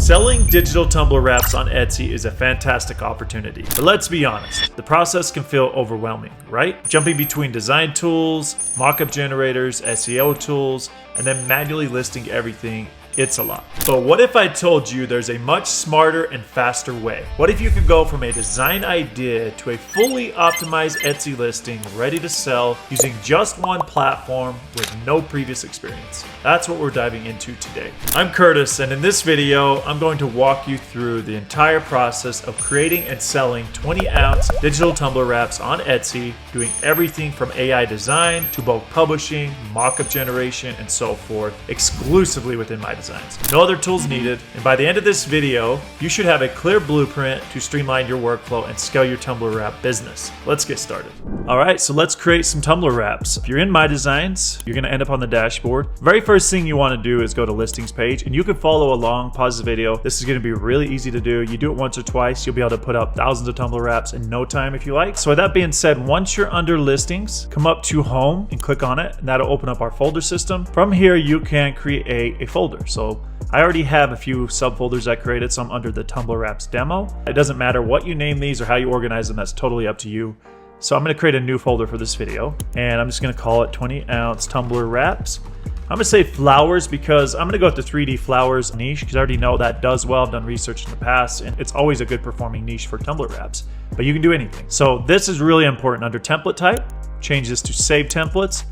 Selling digital tumbler wraps on Etsy is a fantastic opportunity, but let's be honest, the process can feel overwhelming, right? Jumping between design tools, mockup generators, SEO tools, and then manually listing everything, it's a lot. But what if I told you there's a much smarter and faster way? What if you could go from a design idea to a fully optimized Etsy listing ready to sell using just one platform with no previous experience? That's what we're diving into today. I'm Curtis, and in this video, I'm going to walk you through the entire process of creating and selling 20-ounce digital tumbler wraps on Etsy, doing everything from AI design to bulk publishing, mockup generation, and so forth, exclusively within MyDesigns. No other tools needed, and by the end of this video, you should have a clear blueprint to streamline your workflow and scale your tumbler wrap business. Let's get started. All right, so let's create some tumbler wraps. If you're in MyDesigns, you're gonna end up on the dashboard. Very first thing you wanna do is go to listings page, and you can follow along, pause the video. This is gonna be really easy to do. You do it once or twice, you'll be able to put up thousands of tumbler wraps in no time if you like. So with that being said, once you're under listings, come up to home and click on it, and that'll open up our folder system. From here, you can create a folder. So I already have a few subfolders I created, some under the tumbler wraps demo. It doesn't matter what you name these or how you organize them, that's totally up to you. So I'm gonna create a new folder for this video, and I'm just gonna call it 20-ounce tumbler wraps. I'm gonna say flowers because I'm gonna go with the 3D flowers niche because I already know that does well. I've done research in the past, and it's always a good performing niche for tumbler wraps, but you can do anything. So this is really important. Under template type, change this to save templates,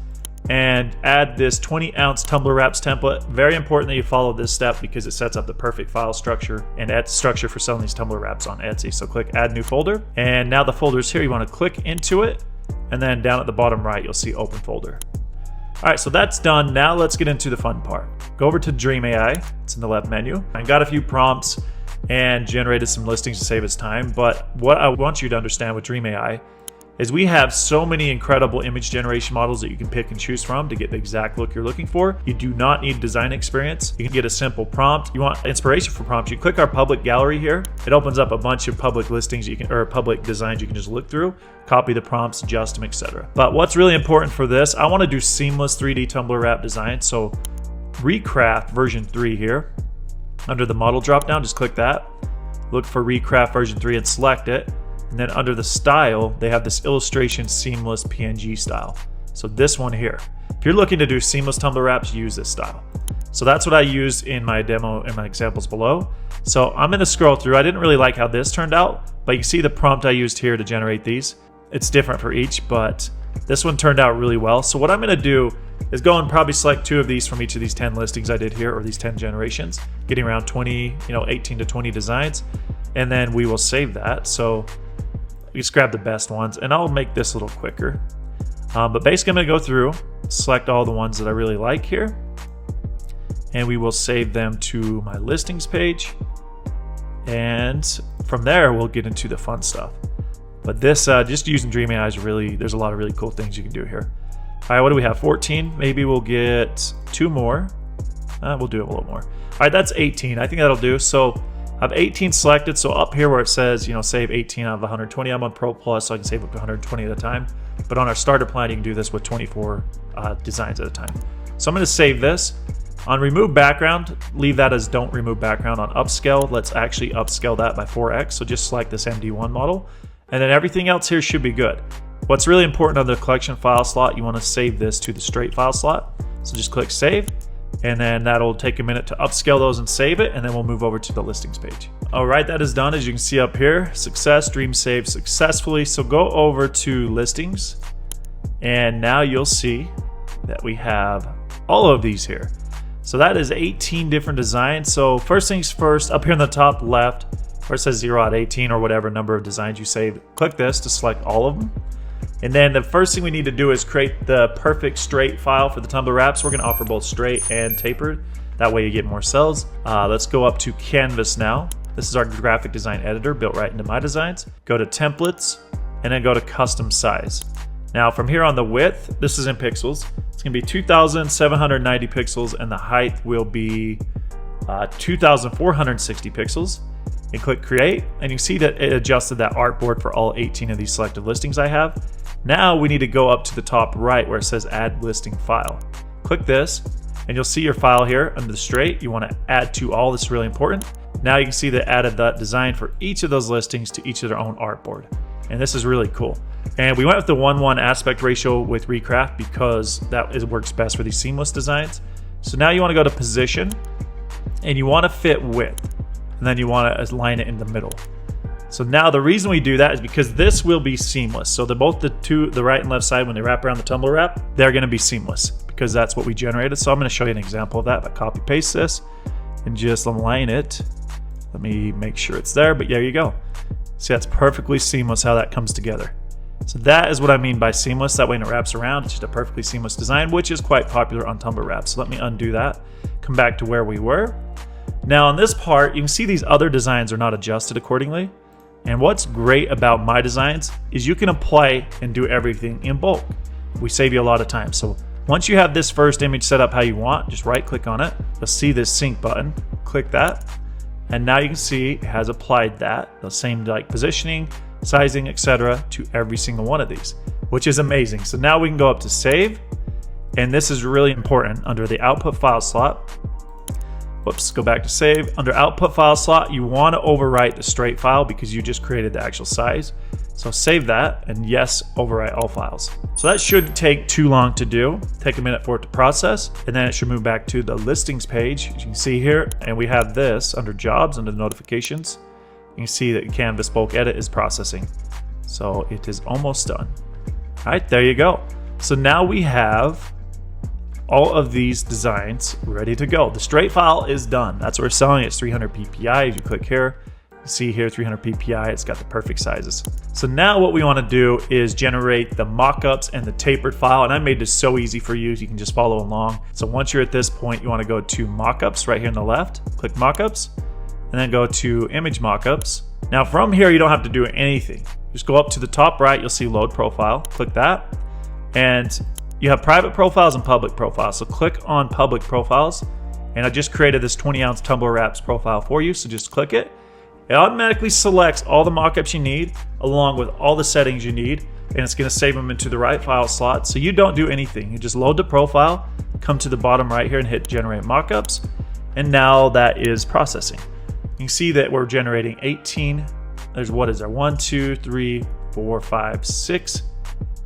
and add this 20-ounce tumbler wraps template. Very important that you follow this step because it sets up the perfect file structure and add structure for selling these tumbler wraps on Etsy. So click add new folder, and now the folder is here. You want to click into it, and then down at the bottom right you'll see open folder. All right, so that's done. Now let's get into the fun part. Go over to Dream AI, it's in the left menu. I got a few prompts and generated some listings to save us time, but what I want you to understand with Dream AI is we have so many incredible image generation models that you can pick and choose from to get the exact look you're looking for. You do not need design experience. You can get a simple prompt. You want inspiration for prompts, you click our public gallery here. It opens up a bunch of public listings or public designs you can just look through, copy the prompts, adjust them, etc. But what's really important for this, I want to do seamless 3D tumbler wrap design. So Recraft version 3 here. Under the model dropdown, just click that. Look for Recraft version 3 and select it. And then under the style, they have this illustration seamless PNG style. So this one here. If you're looking to do seamless tumbler wraps, use this style. So that's what I used in my demo and my examples below. So I'm gonna scroll through. I didn't really like how this turned out, but you see the prompt I used here to generate these. It's different for each, but this one turned out really well. So what I'm gonna do is go and probably select 2 of these from each of these 10 listings I did here, or these 10 generations, getting around 18 to 20 designs, and then we will save that. So just grab the best ones, and I'll make this a little quicker. But basically I'm gonna go through, select all the ones that I really like here, and we will save them to my listings page. And from there, we'll get into the fun stuff. But this, just using Dream AI is really, there's a lot of really cool things you can do here. All right, what do we have? 14, maybe we'll get 2 more. We'll do it a little more. All right, that's 18, I think that'll do. So I have 18 selected, so up here where it says, save 18 out of 120, I'm on Pro Plus, so I can save up to 120 at a time. But on our starter plan, you can do this with 24 designs at a time. So I'm gonna save this. On remove background, leave that as don't remove background. On upscale, let's actually upscale that by 4x, so just select this MD1 model. And then everything else here should be good. What's really important on the collection file slot, you wanna save this to the straight file slot. So just click save. And then that'll take a minute to upscale those and save it, and then we'll move over to the listings page. All right, that is done. As you can see up here, success, Dream saved successfully. So go over to listings, and now you'll see that we have all of these here. So that is 18 different designs. So first things first, up here in the top left, where it says 0 out of 18 or whatever number of designs you saved, click this to select all of them. And then the first thing we need to do is create the perfect straight file for the tumbler wraps. We're gonna offer both straight and tapered. That way you get more cells. Let's go up to Canvas now. This is our graphic design editor built right into MyDesigns. Go to templates and then go to custom size. Now from here on the width, this is in pixels. It's gonna be 2,790 pixels, and the height will be 2,460 pixels. And click create, and you see that it adjusted that artboard for all 18 of these selected listings I have. Now we need to go up to the top right where it says add listing file. Click this, and you'll see your file here under the straight. You want to add to all. This is really important. Now you can see that added that design for each of those listings to each of their own artboard. And this is really cool. And we went with the 1:1 aspect ratio with Recraft because works best for these seamless designs. So now you want to go to position and you want to fit width, and then you want to align it in the middle. So now the reason we do that is because this will be seamless. So both the right and left side, when they wrap around the tumbler wrap, they're going to be seamless because that's what we generated. So I'm going to show you an example of that. If I copy paste this and just align it, let me make sure it's there, but there you go. See, that's perfectly seamless how that comes together. So that is what I mean by seamless. That way when it wraps around, it's just a perfectly seamless design, which is quite popular on tumbler wraps. So let me undo that, come back to where we were. Now on this part, you can see these other designs are not adjusted accordingly. And what's great about MyDesigns is you can apply and do everything in bulk. We save you a lot of time. So once you have this first image set up how you want, just right click on it. You'll see this sync button, click that. And now you can see it has applied the same like positioning, sizing, etc. to every single one of these, which is amazing. So now we can go up to save. And this is really important under the output file slot. Whoops, go back to save. Under output file slot, you want to overwrite the straight file because you just created the actual size. So save that, and yes, overwrite all files. So that shouldn't take too long to do. Take a minute for it to process, and then it should move back to the listings page, as you can see here. And we have this under jobs, under the notifications. You can see that Canvas bulk edit is processing. So it is almost done. All right, there you go. So now we have all of these designs ready to go. The straight file is done. That's what we're selling. It's 300 PPI. If you click here, you see here 300 PPI. It's got the perfect sizes. So now what we want to do is generate the mockups and the tapered file. And I made this so easy for you. You can just follow along. So once you're at this point, you want to go to mockups right here on the left. Click mockups and then go to image mockups. Now from here, you don't have to do anything. Just go up to the top right. You'll see load profile. Click that. And you have private profiles and public profiles. So click on public profiles. And I just created this 20-ounce tumbler wraps profile for you. So just click it. It automatically selects all the mockups you need along with all the settings you need. And it's going to save them into the right file slot. So you don't do anything. You just load the profile, come to the bottom right here and hit generate mockups. And now that is processing. You can see that we're generating 18. There's what is there? 1, 2, 3, 4, 5, 6.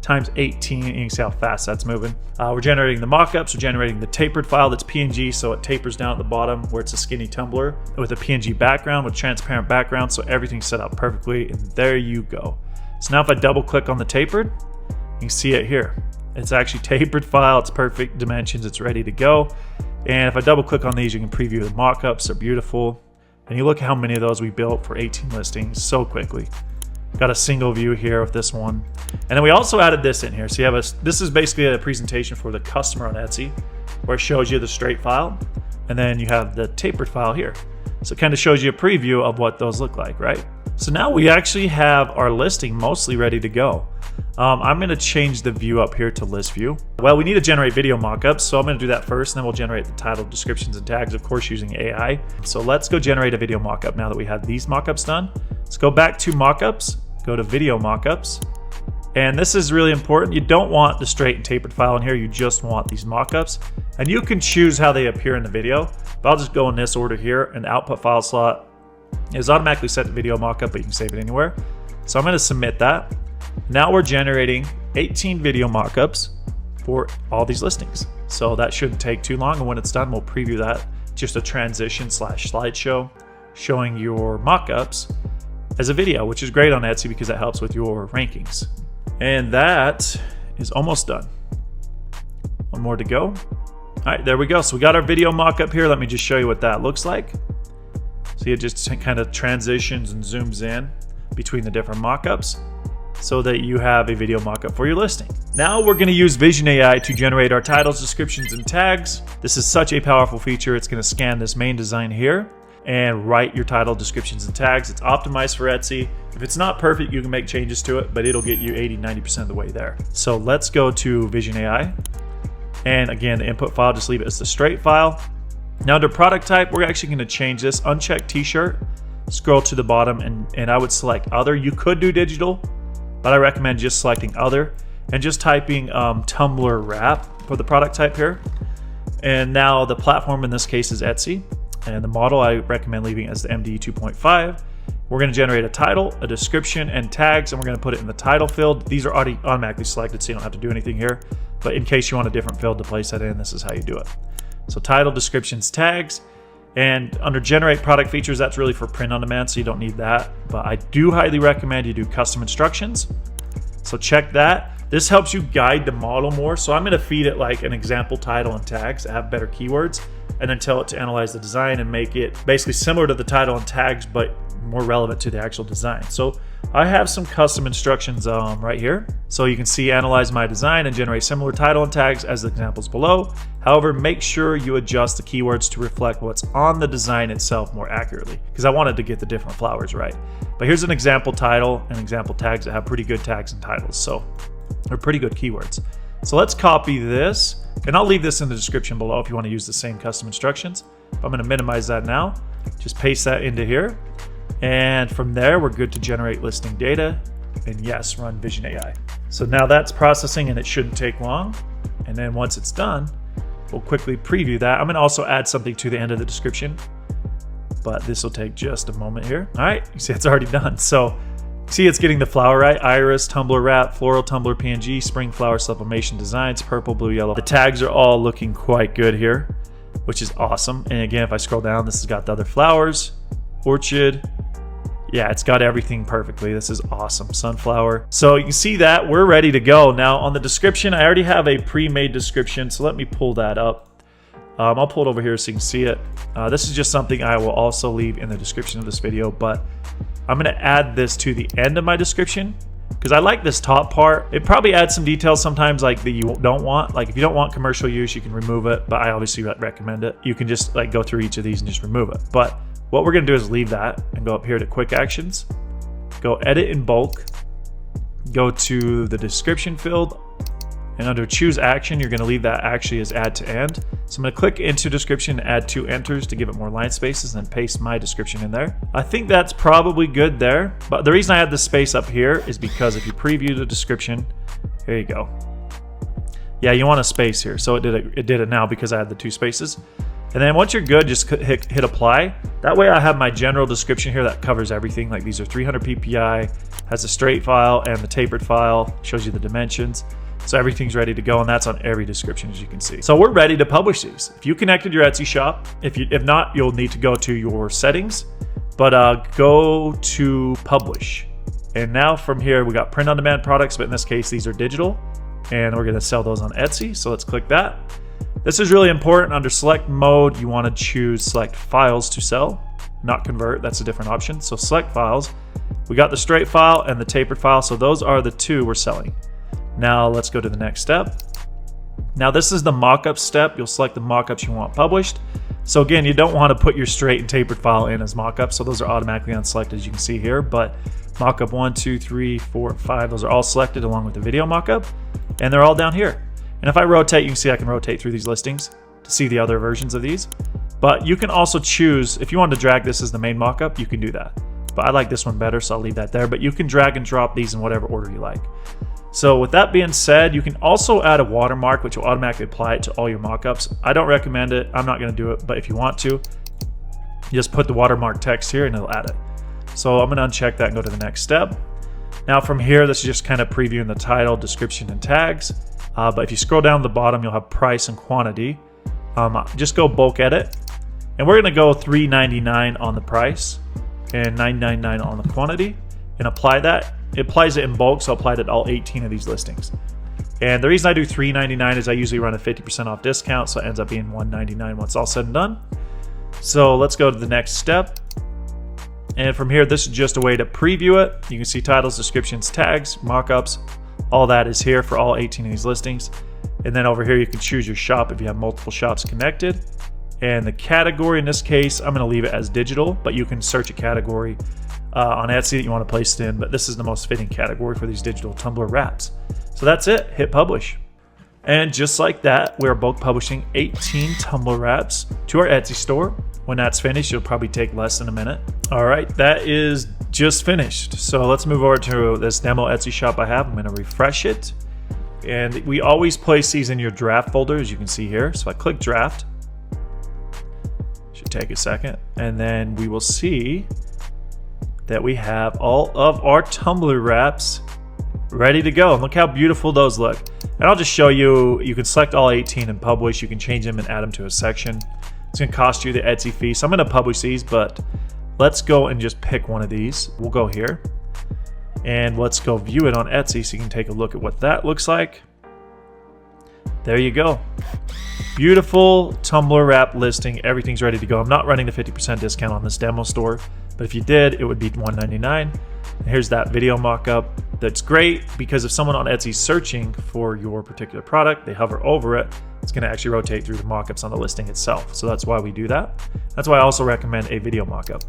Times 18, and you can see how fast that's moving. We're generating the mockups, we're generating the tapered file that's PNG, so it tapers down at the bottom where it's a skinny tumbler with a PNG background with transparent background, so everything's set up perfectly, and there you go. So now if I double click on the tapered, you can see it here. It's actually tapered file, it's perfect dimensions, it's ready to go. And if I double click on these, you can preview the mockups, they're beautiful. And you look at how many of those we built for 18 listings so quickly. Got a single view here with this one. And then we also added this in here. So you have this is basically a presentation for the customer on Etsy where it shows you the straight file. And then you have the tapered file here. So it kind of shows you a preview of what those look like, right? So now we actually have our listing mostly ready to go. I'm going to change the view up here to list view. Well, we need to generate video mockups, so I'm going to do that first, and then we'll generate the title, descriptions, and tags, of course, using AI. So let's go generate a video mockup now that we have these mockups done. Let's go back to mockups, go to video mockups, and this is really important. You don't want the straight and tapered file in here, you just want these mockups, and you can choose how they appear in the video, but I'll just go in this order here, and the output file slot is automatically set to video mockup, but you can save it anywhere. So I'm going to submit that. Now we're generating 18 video mockups for all these listings. So that shouldn't take too long, and when it's done, we'll preview that. Just a transition / slideshow showing your mockups as a video, which is great on Etsy because that helps with your rankings. And that is almost done. One more to go. All right, there we go. So we got our video mockup here. Let me just show you what that looks like. See, it just kind of transitions and zooms in between the different mockups so that you have a video mockup for your listing. Now we're going to use Vision AI to generate our titles, descriptions, and tags. This is such a powerful feature. It's going to scan this main design here and write your title, descriptions, and tags. It's optimized for Etsy. If it's not perfect, you can make changes to it, but it'll get you 80-90% of the way there. So let's go to Vision AI. And again, the input file, just leave it as the straight file. Now under product type, we're actually going to change this. Uncheck t-shirt, scroll to the bottom, and I would select other. You could do digital, but I recommend just selecting other and just typing tumbler wrap for the product type here. And now the platform in this case is Etsy. And the model I recommend leaving as the MDE 2.5. We're going to generate a title, a description, and tags, and we're going to put it in the title field. These are already automatically selected, so you don't have to do anything here. But in case you want a different field to place that in, this is how you do it. So title, descriptions, tags. And under generate product features, that's really for print on demand, so you don't need that. But I do highly recommend you do custom instructions. So check that. This helps you guide the model more. So I'm going to feed it like an example title and tags that have better keywords, and then tell it to analyze the design and make it basically similar to the title and tags, but more relevant to the actual design. So I have some custom instructions right here. So you can see analyze my design and generate similar title and tags as the examples below. However, make sure you adjust the keywords to reflect what's on the design itself more accurately, because I wanted to get the different flowers right. But here's an example title and example tags that have pretty good tags and titles. So they're pretty good keywords. So let's copy this, and I'll leave this in the description below if you want to use the same custom instructions. I'm going to minimize that now. Just paste that into here. And from there, we're good to generate listing data. And yes, run Vision AI. So now that's processing, and it shouldn't take long. And then once it's done, we'll quickly preview that. I'm going to also add something to the end of the description, but this will take just a moment here. All right, you see it's already done. So see, it's getting the flower right. Iris, Tumbler wrap, floral, Tumbler PNG, spring flower sublimation designs, purple, blue, yellow. The tags are all looking quite good here, which is awesome. And again, if I scroll down, this has got the other flowers, orchid. Yeah, it's got everything perfectly. This is awesome. Sunflower. So you can see that we're ready to go. Now on the description, I already have a pre-made description. So let me pull that up. I'll pull it over here so you can see it. This is just something I will also leave in the description of this video, but I'm going to add this to the end of my description because I like this top part. It probably adds some details sometimes like that you don't want. Like if you don't want commercial use, you can remove it, but I obviously recommend it. You can just like go through each of these and just remove it. But what we're going to do is leave that and go up here to quick actions, go edit in bulk, go to the description field, and under choose action, you're going to leave that actually as add to end. So I'm going to click into description, add 2 enters to give it more line spaces, and then paste my description in there. I think that's probably good there, but the reason I had the space up here is because if you preview the description, here you go. Yeah, you want a space here. So it did it now because I had the 2 spaces. And then once you're good, just hit apply. That way I have my general description here that covers everything. Like these are 300 PPI, has a straight file and the tapered file, shows you the dimensions. So everything's ready to go, and that's on every description, as you can see. So we're ready to publish these. If you connected your Etsy shop, if not, you'll need to go to your settings, but go to publish. And now from here, we got print on demand products, but in this case, these are digital, and we're gonna sell those on Etsy. So let's click that. This is really important. Under select mode, you want to choose select files to sell, not convert. That's a different option. So select files. We got the straight file and the tapered file. So those are the 2 we're selling. Now let's go to the next step. Now this is the mockup step. You'll select the mockups you want published. So again, you don't want to put your straight and tapered file in as mockups. So those are automatically unselected, as you can see here. But mockup 1, 2, 3, 4, 5, those are all selected along with the video mockup, and they're all down here. And if I rotate, you can see I can rotate through these listings to see the other versions of these. But you can also choose, if you want to drag this as the main mockup, you can do that. But I like this one better, so I'll leave that there. But you can drag and drop these in whatever order you like. So with that being said, you can also add a watermark, which will automatically apply it to all your mockups. I don't recommend it. I'm not going to do it. But if you want to, you just put the watermark text here and it'll add it. So I'm going to uncheck that and go to the next step. Now from here, this is just kind of previewing the title, description, and tags. But if you scroll down to the bottom, you'll have price and quantity. Just go bulk edit. And we're going to go $3.99 on the price and $9.99 on the quantity and apply that. It applies it in bulk, so I applied it to all 18 of these listings. And the reason I do $3.99 is I usually run a 50% off discount, so it ends up being $1.99 when it's all said and done. So let's go to the next step. And from here, this is just a way to preview it. You can see titles, descriptions, tags, mockups. All that is here for all 18 of these listings. And then over here, you can choose your shop if you have multiple shops connected. And the category, in this case, I'm going to leave it as digital, but you can search a category on Etsy that you want to place it in. But this is the most fitting category for these digital Tumbler wraps. So that's it. Hit publish. And just like that, we're bulk publishing 18 Tumbler wraps to our Etsy store. When that's finished, it'll probably take less than a minute. All right, that is just finished. So let's move over to this demo Etsy shop I have. I'm going to refresh it. And we always place these in your draft folder, as you can see here. So I click draft. Should take a second, and then we will see that we have all of our tumbler wraps ready to go. And look how beautiful those look. And I'll just show you, you can select all 18 and publish. You can change them and add them to a section. It's gonna cost you the Etsy fee. So I'm gonna publish these, but let's go and just pick one of these. We'll go here and let's go view it on Etsy so you can take a look at what that looks like. There you go. Beautiful tumbler wrap listing. Everything's ready to go. I'm not running the 50% discount on this demo store, but if you did, it would be $199. And here's that video mock-up. That's great because if someone on Etsy is searching for your particular product, they hover over it, it's going to actually rotate through the mockups on the listing itself. So that's why we do that. That's why I also recommend a video mockup.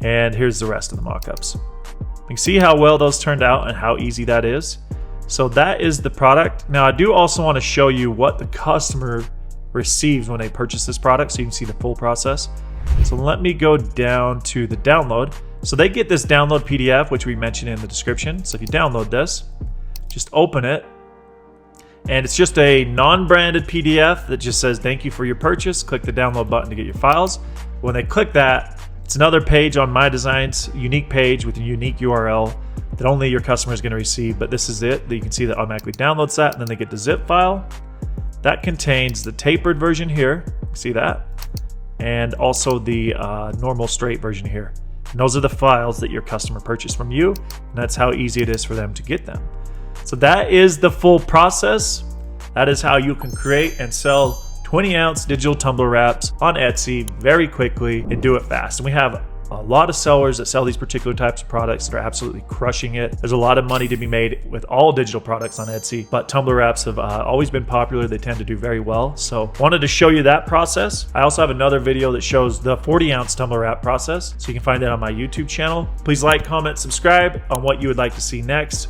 And here's the rest of the mockups. You can see how well those turned out and how easy that is. So that is the product. Now I do also want to show you what the customer receives when they purchase this product so you can see the full process. So let me go down to the download. So they get this download PDF, which we mentioned in the description. So if you download this, just open it. And it's just a non-branded PDF that just says, thank you for your purchase. Click the download button to get your files. When they click that, it's another page on MyDesigns, unique page with a unique URL that only your customer is going to receive. But this is it. You can see that automatically downloads that. And then they get the zip file. That contains the tapered version here. See that? And also the normal straight version here. And those are the files that your customer purchased from you, and that's how easy it is for them to get them. So that is the full process. That is how you can create and sell 20-ounce digital tumbler wraps on Etsy very quickly and do it fast. And we have a lot of sellers that sell these particular types of products that are absolutely crushing it. There's a lot of money to be made with all digital products on Etsy, but tumbler wraps have always been popular. They tend to do very well. So wanted to show you that process. I also have another video that shows the 40-ounce tumbler wrap process. So you can find that on my YouTube channel. Please like, comment, subscribe on what you would like to see next.